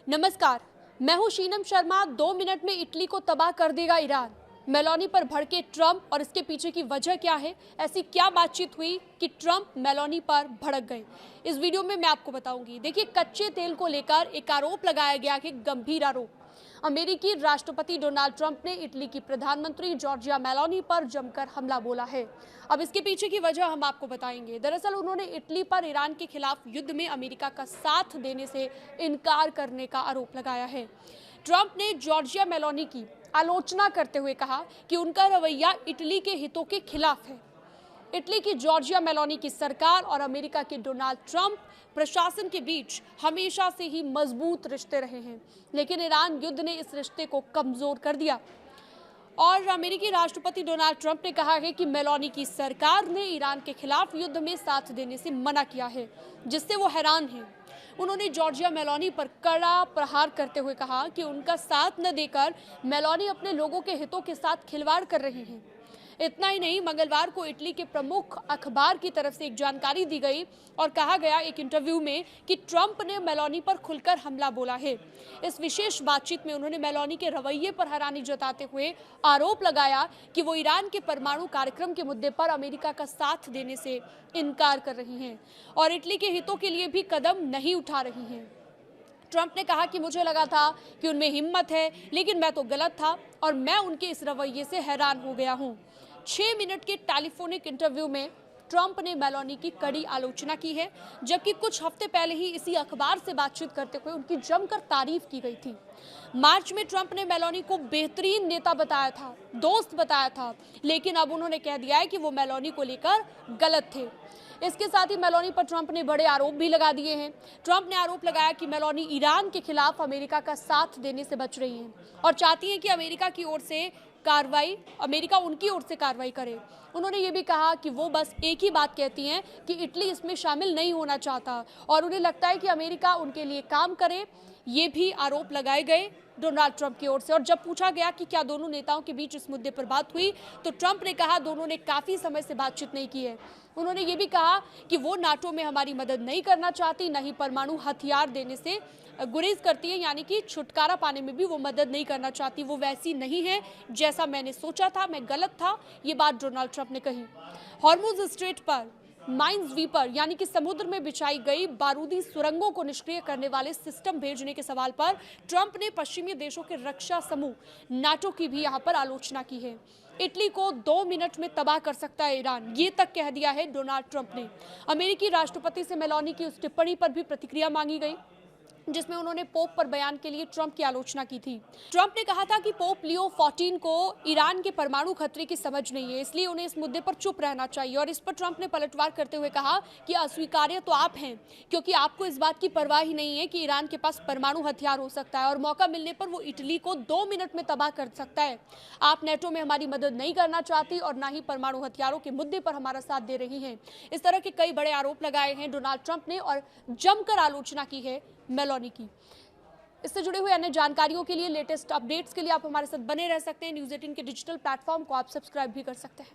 नमस्कार, मैं हूं शीनम शर्मा। 2 मिनट में इटली को तबाह कर देगा ईरान। मेलोनी पर भड़के ट्रंप और इसके पीछे की वजह क्या है? ऐसी क्या बातचीत हुई कि ट्रंप मेलोनी पर भड़क गए? इस वीडियो में मैं आपको बताऊंगी। देखिए, कच्चे तेल को लेकर एक आरोप लगाया गया कि गंभीर आरोप। अमेरिकी राष्ट्रपति डोनाल्ड ट्रंप ने इटली की प्रधानमंत्री जॉर्जिया मेलोनी पर जमकर हमला बोला है। अब इसके पीछे की वजह हम आपको बताएंगे। दरअसल उन्होंने इटली पर ईरान के खिलाफ युद्ध में अमेरिका का साथ देने से इनकार करने का आरोप लगाया है। ट्रंप ने जॉर्जिया मेलोनी की आलोचना करते हुए कहा कि उनका रवैया इटली के हितों के खिलाफ है। इटली की जॉर्जिया मेलोनी की सरकार और अमेरिका के डोनाल्ड ट्रंप प्रशासन के बीच हमेशा से ही मजबूत रिश्ते रहे हैं, लेकिन ईरान युद्ध ने इस रिश्ते को कमजोर कर दिया। और अमेरिकी राष्ट्रपति डोनाल्ड ट्रंप ने कहा है कि मेलोनी की सरकार ने ईरान के खिलाफ युद्ध में साथ देने से मना किया है, जिससे वो हैरान हैं। उन्होंने जॉर्जिया मेलोनी पर कड़ा प्रहार करते हुए कहा कि उनका साथ न देकर मेलोनी अपने लोगों के हितों के साथ खिलवाड़ कर रही हैं। इतना ही नहीं, मंगलवार को इटली के प्रमुख अखबार की तरफ से एक जानकारी दी गई और कहा गया एक इंटरव्यू में कि ट्रंप ने मेलोनी पर खुलकर हमला बोला है। इस विशेष बातचीत में उन्होंने मेलोनी के रवैये पर हैरानी जताते हुए आरोप लगाया कि वो ईरान के परमाणु कार्यक्रम के मुद्दे पर अमेरिका का साथ देने से इनकार कर रही हैं और इटली के हितों के लिए भी कदम नहीं उठा रही हैं। ट्रंप ने कहा कि मुझे लगा था कि उनमें हिम्मत है, लेकिन मैं तो गलत था और मैं उनके इस रवैये से हैरान हो गया हूं। 6 मिनट के टेलीफोनिक इंटरव्यू में ट्रंप ने मेलोनी की कड़ी आलोचना की है, जबकि कुछ हफ्ते पहले ही इसी अखबार से बातचीत करते हुए उनकी जमकर तारीफ की गई थी। मार्च में ट्रंप ने मेलोनी को बेहतरीन नेता बताया था, दोस्त बताया था, लेकिन अब उन्होंने कह दिया है कि वो मेलोनी को लेकर गलत थे। इसके साथ ही मेलोनी पर ट्रंप ने बड़े आरोप भी लगा दिए हैं। ट्रंप ने आरोप लगाया कि मेलोनी ईरान के खिलाफ अमेरिका का साथ देने से बच रही हैं और चाहती हैं कि अमेरिका उनकी ओर से कार्रवाई करे। उन्होंने ये भी कहा कि वो बस एक ही बात कहती हैं कि इटली इसमें शामिल नहीं होना चाहता और उन्हें लगता है कि अमेरिका उनके लिए काम करे। ये भी आरोप लगाए गए डोनाल्ड ट्रंप की ओर से। और जब पूछा गया कि क्या दोनों नेताओं के बीच इस मुद्दे पर बात हुई, तो ट्रंप ने कहा दोनों ने काफी समय से बातचीत नहीं की है। उन्होंने ये भी कहा कि वो नाटो में हमारी मदद नहीं करना चाहती, न ही परमाणु हथियार देने से गुरेज करती है, यानी कि छुटकारा पाने में भी वो मदद नहीं करना चाहती। वो वैसी नहीं है जैसा मैंने सोचा था, मैं गलत था, ये बात डोनाल्ड ट्रंप ने कही। हॉर्मुज स्ट्रेट पर माइनस्वीपर यानी कि समुद्र में बिछाई गई बारूदी सुरंगों को निष्क्रिय करने वाले सिस्टम भेजने के सवाल पर ट्रंप ने पश्चिमी देशों के रक्षा समूह नाटो की भी यहां पर आलोचना की है। इटली को 2 मिनट में तबाह कर सकता है ईरान, ये तक कह दिया है डोनाल्ड ट्रंप ने। अमेरिकी राष्ट्रपति से मेलोनी की उस टिप्पणी पर भी प्रतिक्रिया मांगी गई जिसमें उन्होंने पोप पर बयान के लिए ट्रंप की आलोचना की थी। ट्रंप ने कहा था कि पोप लियो 14 को ईरान के परमाणु खतरे की समझ नहीं है, इसलिए उन्हें इस मुद्दे पर चुप रहना चाहिए। और इस पर ट्रंप ने पलटवार करते हुए कहा कि अस्वीकार्य तो आप हैं, क्योंकि आपको इस बात की परवाह ही नहीं है कि ईरान के पास परमाणु हथियार हो सकता है और मौका मिलने पर वो इटली को 2 मिनट में तबाह कर सकता है। आप नेटो में हमारी मदद नहीं करना चाहती और न ही परमाणु हथियारों के मुद्दे पर हमारा साथ दे रही हैं। इस तरह के कई बड़े आरोप लगाए हैं डोनाल्ड ट्रंप ने और जमकर आलोचना की है मेलोनी की। इससे जुड़े हुए अन्य जानकारियों के लिए, लेटेस्ट अपडेट्स के लिए आप हमारे साथ बने रह सकते हैं। न्यूज़ 18 के डिजिटल प्लेटफॉर्म को आप सब्सक्राइब भी कर सकते हैं।